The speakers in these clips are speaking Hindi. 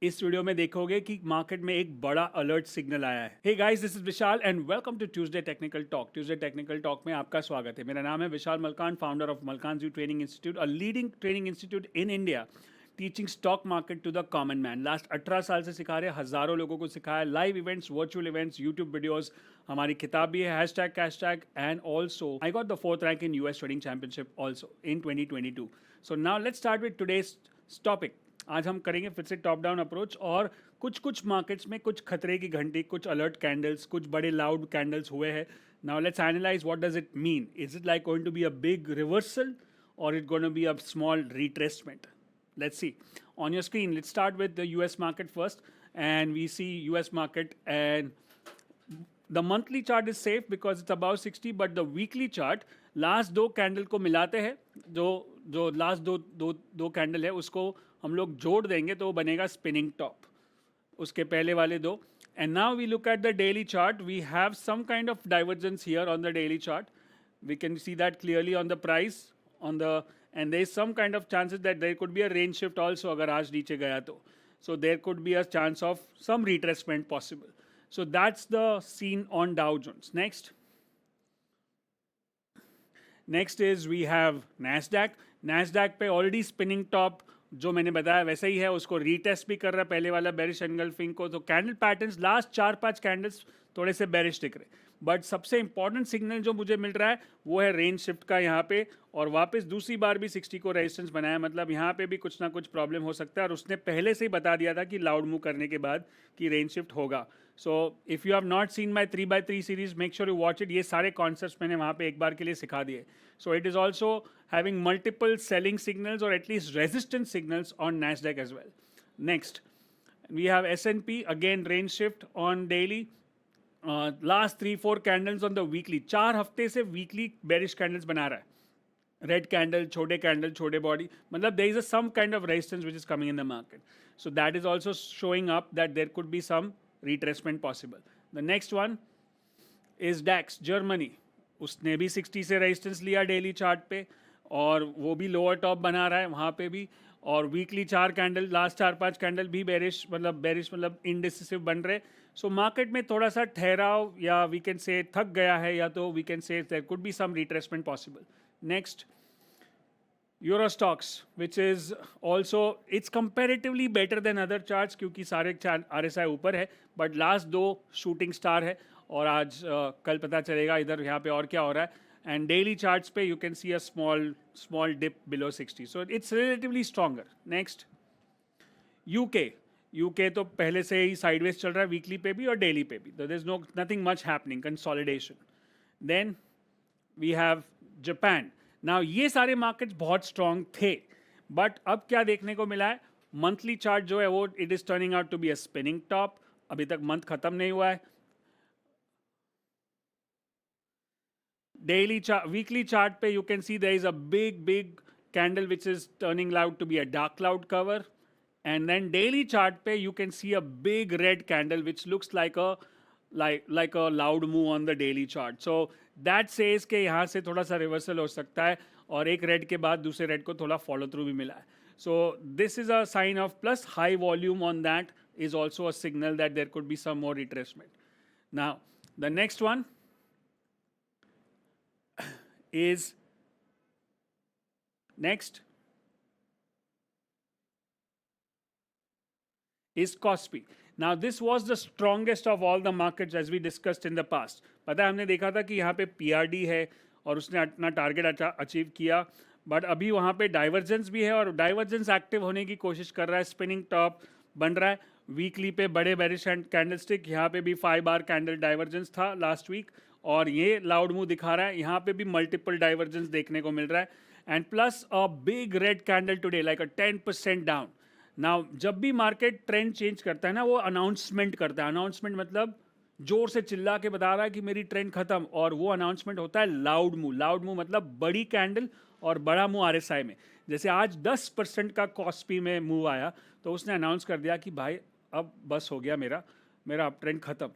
इस वीडियो में देखोगे कि मार्केट में एक बड़ा अलर्ट सिग्नल आया है। Hey guys, this is Vishal and welcome to Tuesday technical talk. Tuesday technical talk में आपका स्वागत है। मेरा नाम है Vishal Malkan, founder of Malkan training institute, a leading training institute in India, teaching stock market to the common man. Last 18 साल से सिखा रहे, हजारों लोगों को सिखाया, live events, virtual events, YouTube videos, हमारी किताब भी है hashtag cashtag, and also I got the 4th rank in US trading championship also in 2022। So now let's start with today's topic. आज हम करेंगे फिर से टॉप डाउन अप्रोच, और कुछ कुछ मार्केट्स में कुछ खतरे की घंटी, कुछ अलर्ट कैंडल्स, कुछ बड़े लाउड कैंडल्स हुए हैं। Now let's analyse what does it mean. Is it like going to be a big reversal or it going to be a small retracement? Let's see. On your screen, let's start with the US market first. And we see US market, and the monthly chart is safe because it's above 60, but the weekly chart last दो कैंडल को मिलाते हैं, जो जो लास्ट दो दो दो कैंडल है उसको हम लोग जोड़ देंगे तो वो बनेगा स्पिनिंग टॉप, उसके पहले वाले दो. And now we look at the daily chart. We have some kind of divergence here on the daily chart. We can see that clearly on the price, on the, and there is some kind of chances that there could be a range shift also अगर आज नीचे गया तो. So there could be a chance of some retracement possible. So that's the scene on Dow Jones. Next is we have Nasdaq. Nasdaq पे ऑलरेडी स्पिनिंग टॉप जो मैंने बताया वैसा ही है, उसको रीटेस्ट भी कर रहा है पहले वाला बेरिश एंगल्फिंग को. तो कैंडल पैटर्न्स लास्ट 4-5 कैंडल्स थोड़े से बेरिश दिख रहे, बट सबसे इंपॉर्टेंट सिग्नल जो मुझे मिल रहा है वो है रेंज शिफ्ट का यहाँ पे, और वापस दूसरी बार भी 60 को रेजिस्टेंस बनाया. मतलब यहाँ पे भी कुछ ना कुछ प्रॉब्लम हो सकता है, और उसने पहले से ही बता दिया था कि लाउड मूव करने के बाद कि रेंज शिफ्ट होगा. सो if you have not seen my 3x3 series, make sure you watch it. ये सारे कॉन्सेप्ट्स मैंने वहाँ पे एक बार के लिए सिखा दिए. So it is also having multiple selling signals or at least resistance signals on Nasdaq as well. Next, we have S&P, again range shift on daily. Last 3-4 candles on the weekly, 4 हफ्ते से weekly bearish candles बना रहा है. Red candle, छोटे body, मतलब there is a some kind of resistance which is coming in the market. So that is also showing up that there could be some retracement possible. The next one is DAX, Germany. उसने भी 60 से रेजिस्टेंस लिया डेली चार्ट पे, और वो भी लोअर टॉप बना रहा है वहाँ पे भी. और वीकली 4 कैंडल, लास्ट 4-5 कैंडल भी बेरिश मतलब इनडिसिसिव बन रहे. सो मार्केट में थोड़ा सा ठहराव, या वी कैन से थक गया है, या तो we can say there could be some retracement possible. Next, Euro Stoxx, which is also it's comparatively better than other charts, क्योंकि सारे RSI ऊपर है, बट लास्ट दो शूटिंग स्टार है, और आज कल पता चलेगा इधर यहाँ पे और क्या हो रहा है. And daily charts पे you can see a small dip below 60. So it's relatively stronger. Next, UK तो पहले से ही sideways चल रहा है, weekly पे भी और daily पे भी. So there's nothing much happening, consolidation. Then we have Japan. Now ये सारे markets बहुत strong थे, but अब क्या देखने को मिला है, monthly chart जो है वो it is turning out to be a spinning top. अभी तक month खत्म नहीं हुआ है. Weekly chart पे you can see there is a big candle which is turning out to be a dark cloud cover, and then daily chart पे you can see a big red candle which looks like a loud move on the daily chart. So that says कि यहाँ से थोड़ा सा reversal हो सकता है, और एक red के बाद दूसरे red को थोड़ा follow through भी मिला है. So this is a sign of, plus high volume on that is also a signal that there could be some more retracement. Now the next one is Kospi. Now this was the strongest of all the markets as we discussed in the past. पता है हमने देखा था कि यहाँ पे PRD है और उसने अपना टारगेट अचीव किया, बट अभी वहाँ पे डाइवर्जेंस भी है, और डाइवर्जेंस एक्टिव होने की कोशिश कर रहा है. स्पिनिंग टॉप बन रहा है वीकली पे, बड़े बेरिश कैंडलस्टिक. यहाँ पे भी 5 बार कैंडल डाइवर्जेंस था लास्ट वीक, और ये लाउड मूव दिखा रहा है. यहाँ पे भी मल्टीपल डाइवर्जेंस देखने को मिल रहा है, and plus a big red candle today like a 10% down. Now जब भी मार्केट ट्रेंड चेंज करता है ना, वो अनाउंसमेंट करता है. अनाउंसमेंट मतलब जोर से चिल्ला के बता रहा है कि मेरी ट्रेंड खत्म, और वो अनाउंसमेंट होता है लाउड मूव. लाउड मूव मतलब बड़ी कैंडल और बड़ा मूव RSI में. जैसे आज 10% का कॉस्पी में मूव आया, तो उसने अनाउंस कर दिया कि भाई अब बस हो गया, मेरा अप ट्रेंड खत्म.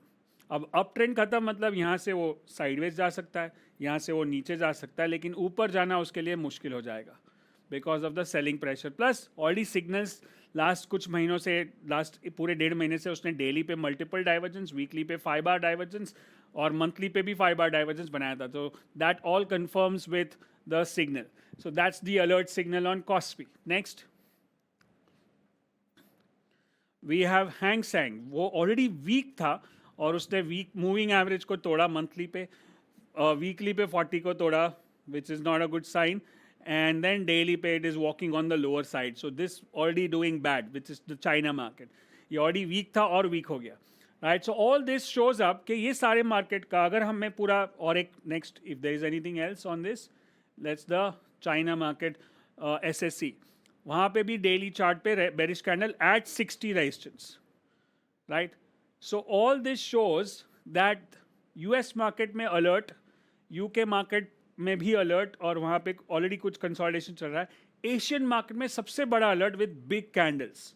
अब अप ट्रेंड खत्म मतलब यहाँ से वो साइडवेज जा सकता है, यहाँ से वो नीचे जा सकता है, लेकिन ऊपर जाना उसके लिए मुश्किल हो जाएगा. Because of the selling pressure, plus already signals last कुछ महीनों से, लास्ट पूरे 1.5 महीने से उसने डेली पे मल्टीपल डाइवर्जेंस, वीकली पे 5 बार डाइवर्जेंस और मंथली पे भी 5 बार डाइवर्जेंस बनाया था. तो that all confirms with the signal. So that's the alert signal on Kospi. Next we have Hang Seng. वो ऑलरेडी वीक था और उसने वीक मूविंग एवरेज को तोड़ा मंथली पे, वीकली पे 40 को तोड़ा, which is not a good sign. And then daily pay it is walking on the lower side. So this already doing bad, which is the China market. ये already weak था और weak हो गया. Right? So all this shows up कि ये सारे market का अगर हमें पूरा और एक next, if there is anything else on this, let's the China market SSC. वहाँ पे भी daily chart पे bearish candle at 60 resistance. Right? So all this shows that US market में alert, UK market में भी अलर्ट और वहाँ पे ऑलरेडी कुछ कंसोलिडेशन चल रहा है. एशियन मार्केट में सबसे बड़ा अलर्ट विद बिग कैंडल्स.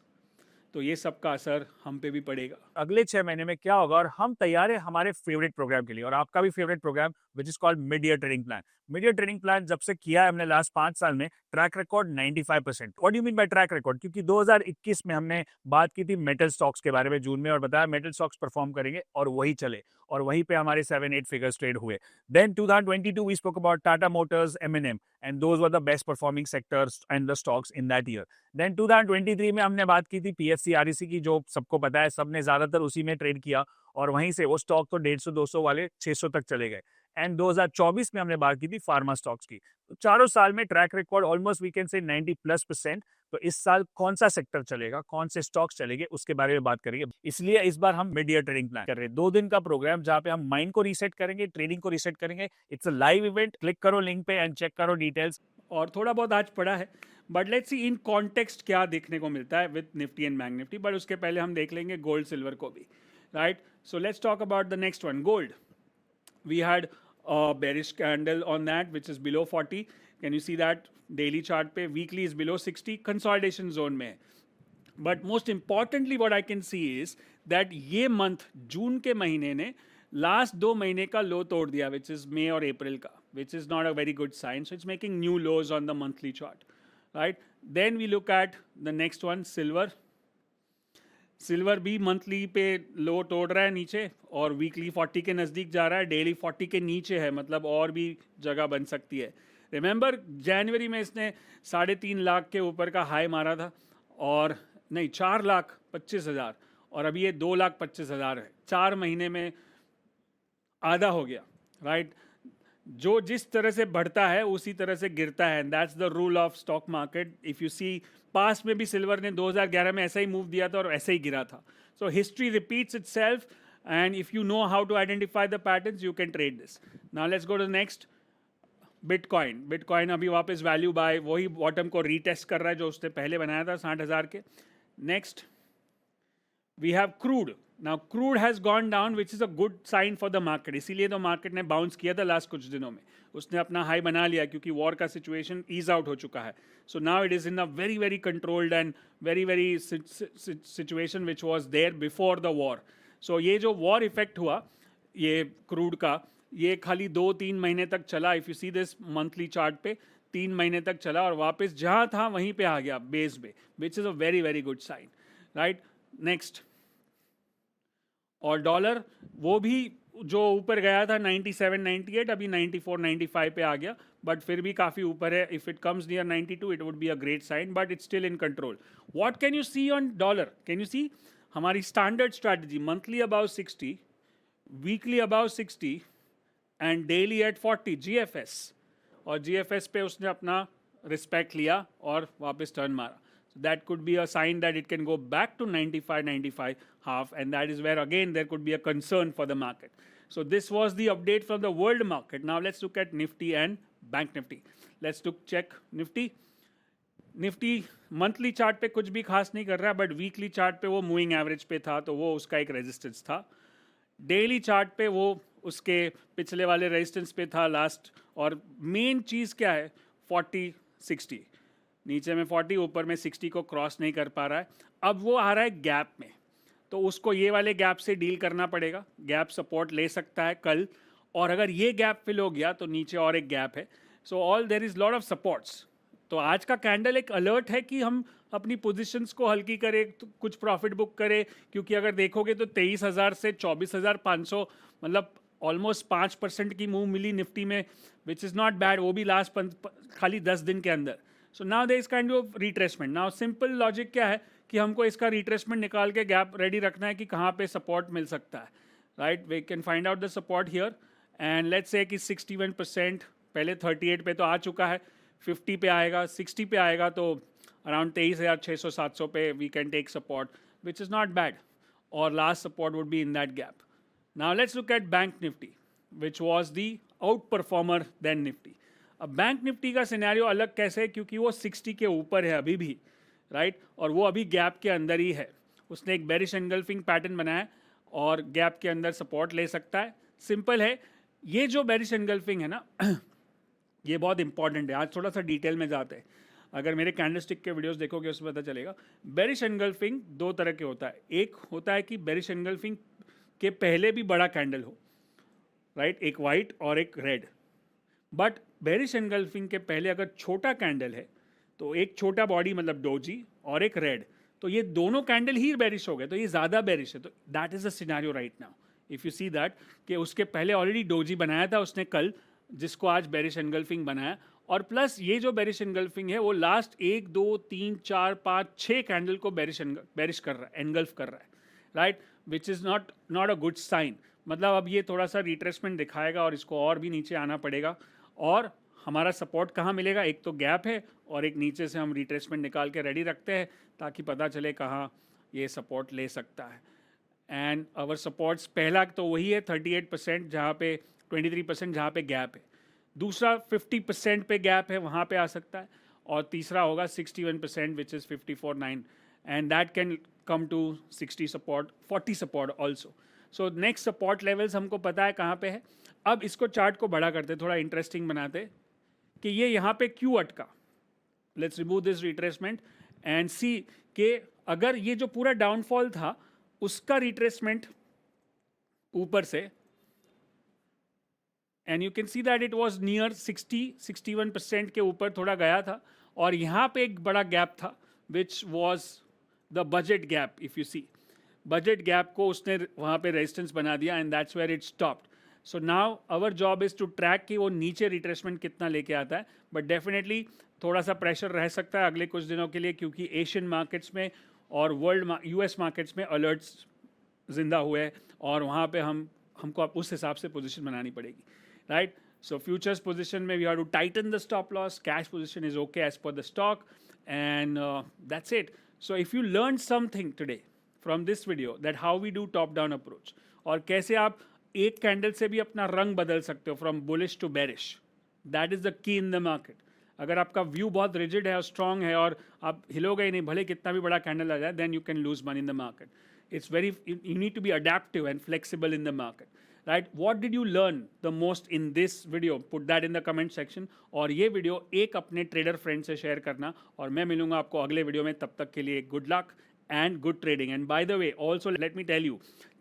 तो ये सबका असर हम पे भी पड़ेगा. अगले 6 महीने में क्या होगा और हम तैयार है हमारे फेवरेट प्रोग्राम के लिए और आपका भी favourite program which is called mid year trading plan. Mid year trading plan जब से किया है हमने लास्ट 5 साल में, track record 95%. What do you mean by track record? क्योंकि 2021 में हमने बात की थी मेटल स्टॉक्स के बारे में जून में और बताया मेटल स्टॉक्स परफॉर्म करेंगे और वही चले और वहीं पे हमारे 7-8 फिगर्स ट्रेड हुए. Then 2022 we spoke about Tata Motors, M&M and those were the best performing sectors and the stocks in that year. Then 2023 में हमने बात की थी PFC REC की, जो सबको पता है, सबने ज्यादातर उसी में ट्रेड किया और वहीं से वो स्टॉक तो 150-200 वाले 600 तक चले गए. एंड 2024 में हमने बात की थी फार्मा स्टॉक्स की. तो चारों साल में track record almost we can say 90+%. तो इस साल कौन सा सेक्टर चलेगा, कौन से स्टॉक्स चलेंगे, उसके बारे में बात करेंगे. इसलिए इस बार हम मिड ईयर ट्रेडिंग प्लान कर रहे हैं. 2 दिन का प्रोग्राम जहाँ पे हम माइंड को रीसेट करेंगे, ट्रेडिंग को रीसेट करेंगे. It's a live event. Click करो लिंक पे एंड चेक करो डिटेल्स. और थोड़ा बहुत आज पड़ा है, but let's see in context क्या देखने को मिलता है with Nifty and Bank Nifty. But उसके पहले हम देख लेंगे गोल्ड सिल्वर को भी. Right, so let's talk about the next one, gold. We had bearish candle on that which is below 40. Can you see that? Daily chart पे weekly is below 60, consolidation zone में. But most importantly what I can see is that ये month जून के महीने ने लास्ट 2 महीने का लो तोड़ दिया, which is मई और अप्रैल का, which is not a very good sign. So it's making new lows on the monthly chart. Right? Then we look at the next one, silver. Silver भी मंथली पे लो तोड़ रहा है नीचे और वीकली 40 के नज़दीक जा रहा है, डेली 40 के नीचे है, मतलब और भी जगह बन सकती है. रिमेंबर जनवरी में इसने 3.5 लाख के ऊपर का हाई मारा था और नहीं 4,25,000 और अभी ये 2,25,000 है. 4 महीने में आधा हो गया. राइट, जो जिस तरह से बढ़ता है उसी तरह से गिरता है. That's the rule of stock market. If you see past में भी सिल्वर ने 2011 में ऐसा ही मूव दिया था और ऐसे ही गिरा था. So history repeats itself and if you know how to identify the patterns you can trade this. Now let's go to next, bitcoin. Bitcoin अभी वापस वैल्यू बाय, वही बॉटम को रीटेस्ट कर रहा है जो उसने पहले बनाया था 60,000 के. Next we have crude. Now crude has gone down which is a good sign for the market. इसीलिए तो मार्केट ने बाउंस किया था लास्ट कुछ दिनों में. उसने अपना हाई बना लिया क्योंकि वॉर का सिचुएशन ईज आउट हो चुका है. So now it is in a very very controlled and very situation which was there before the war. सो ये जो वॉर इफेक्ट हुआ ये क्रूड का, ये खाली 2-3 महीने तक चला. If you see this monthly chart पे 3 महीने तक चला और वापस जहाँ था वहीं पे आ गया बेस पे, which is a very very good sign. Right, next. और डॉलर वो भी जो ऊपर गया था 97-98, अभी 94-95 पे आ गया, बट फिर भी काफ़ी ऊपर है. If it comes near 92 it would be a great sign, but it's still in control. What can you see on dollar? Can you see हमारी standard strategy, monthly about 60, weekly about 60 and daily at 40 GFS. और GFS पे उसने अपना रिस्पेक्ट लिया और वापस टर्न मारा. That could be a sign that it can go back to 95 half, and that is where again there could be a concern for the market. So this was the update from the world market. Now let's look at Nifty and Bank Nifty. Let's check Nifty. Nifty monthly chart पे कुछ भी खास नहीं कर रहा है, but weekly chart पे वो moving average पे था तो वो उसका एक resistance था. Daily chart पे वो उसके पिछले वाले resistance पे था लास्ट. और main चीज़ क्या है? 40-60. नीचे में 40, ऊपर में 60 को क्रॉस नहीं कर पा रहा है. अब वो आ रहा है गैप में, तो उसको ये वाले गैप से डील करना पड़ेगा. गैप सपोर्ट ले सकता है कल, और अगर ये गैप फिल हो गया तो नीचे और एक गैप है. So all there is lot of supports. तो आज का कैंडल एक अलर्ट है कि हम अपनी पोजीशंस को हल्की करें, तो कुछ प्रॉफिट बुक करें, क्योंकि अगर देखोगे तो 23,000 से 24,500 मतलब ऑलमोस्ट 5% की मूव मिली निफ्टी में, विच इज़ नॉट बैड, वो भी लास्ट खाली 10 दिन के अंदर. So now there is kind of retracement. Now simple logic क्या है कि हमको इसका रिट्रेसमेंट निकाल के गैप रेडी रखना है कि कहाँ पे सपोर्ट मिल सकता है. Right, we can find out the support here and let's say कि 61% पहले 38 पे तो आ चुका है, 50 पे आएगा, 60 पे आएगा, तो अराउंड 23,600-700 पे we can take support, which is not bad, और last support would be in that gap. Now let's look at bank nifty which was the outperformer than nifty. अब बैंक निफ्टी का सिनेरियो अलग कैसे है, क्योंकि वो 60 के ऊपर है अभी भी, राइट, और वो अभी गैप के अंदर ही है. उसने एक बेरिश एंगल्फिंग पैटर्न बनाया है और गैप के अंदर सपोर्ट ले सकता है. सिंपल है, ये जो बेरिश एंगल्फिंग है ना ये बहुत इंपॉर्टेंट है. आज थोड़ा सा डिटेल में जाते हैं. अगर मेरे कैंडलस्टिक के वीडियोस देखोगे उसमें पता चलेगा. बेरिश एंगल्फिंग दो तरह के होता है. एक होता है कि बेरिश एंगल्फिंग के पहले भी बड़ा कैंडल हो, राइट, एक वाइट और एक रेड. बट बेरिश एंगल्फिंग के पहले अगर छोटा कैंडल है तो एक छोटा बॉडी मतलब डोजी और एक रेड, तो ये दोनों कैंडल ही बेरिश हो गए, तो ये ज़्यादा बेरिश है. तो that is the scenario right now. If you see that कि उसके पहले ऑलरेडी डोजी बनाया था उसने कल, जिसको आज बेरिश एंगल्फिंग बनाया, और प्लस ये जो बेरिश एंगल्फिंग है वो लास्ट 1 2 3 4 5 6 कैंडल को बेरिश कर रहा है, एंगल्फ कर रहा है, right, which is not a good sign. मतलब अब ये थोड़ा सा रिट्रेसमेंट दिखाएगा और इसको और भी नीचे आना पड़ेगा. और हमारा सपोर्ट कहाँ मिलेगा, एक तो गैप है और एक नीचे से हम रिट्रेसमेंट निकाल के रेडी रखते हैं ताकि पता चले कहाँ ये सपोर्ट ले सकता है. एंड आवर सपोर्ट्स, पहला तो वही है 38% जहाँ पे 23% जहाँ पे गैप है. दूसरा 50% पे गैप है, वहाँ पे आ सकता है. और तीसरा होगा 61% which is 54.9 and that can come to 60 support, 40 support also. So next support levels हमको पता है कहाँ पे है. अब इसको चार्ट को बड़ा करते, थोड़ा इंटरेस्टिंग बनाते कि ये यहाँ पे क्यों अटका. Let's remove this retracement and see कि अगर ये जो पूरा डाउनफॉल था उसका रिट्रेसमेंट ऊपर से, and you can see that it was near 61% के ऊपर थोड़ा गया था, और यहाँ पे एक बड़ा गैप था which was the budget gap. If you see budget gap को उसने वहाँ पे रेजिस्टेंस बना दिया and that's where it stopped. So now our job is to track कि वो नीचे रिट्रेसमेंट कितना लेके आता है. बट डेफिनेटली थोड़ा सा प्रेशर रह सकता है अगले कुछ दिनों के लिए, क्योंकि एशियन मार्केट्स में और वर्ल्ड यूएस मार्केट्स में अलर्ट्स जिंदा हुए हैं और वहाँ पे हमको अब उस हिसाब से पोजीशन बनानी पड़ेगी, राइट. सो फ्यूचर्स पोजीशन में we have to tighten the stop loss. Cash position is okay as per the stock and that's it. So if you learn something today from this video that how we do top down approach, और कैसे आप एक कैंडल से भी अपना रंग बदल सकते हो from bullish to bearish, that is the key in the market. अगर आपका व्यू बहुत रिजिड है और स्ट्रांग है और आप हिलोगे ही नहीं भले कितना भी बड़ा कैंडल आ जाए, then you can lose money in the market. It's you need to be adaptive and flexible in the market, right? What did you learn the most in this video? Put that in the comment section. और ये वीडियो एक अपने ट्रेडर फ्रेंड से शेयर करना, और मैं मिलूंगा आपको अगले वीडियो में. तब तक के लिए good luck and good trading. And by the way also let me tell you,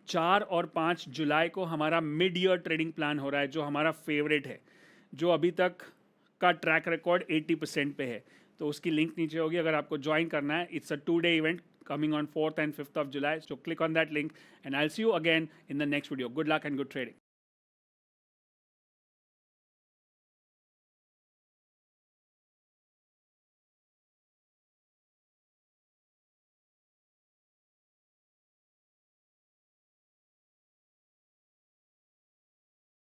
4 और 5 जुलाई को हमारा मिड ईयर ट्रेडिंग प्लान हो रहा है, जो हमारा फेवरेट है, जो अभी तक का ट्रैक रिकॉर्ड 80% पे है. तो उसकी लिंक नीचे होगी अगर आपको ज्वाइन करना है. It's a 2-day event coming on 4th and 5th of July. So click on that link and I'll see you again in the next video. Good luck and good trading.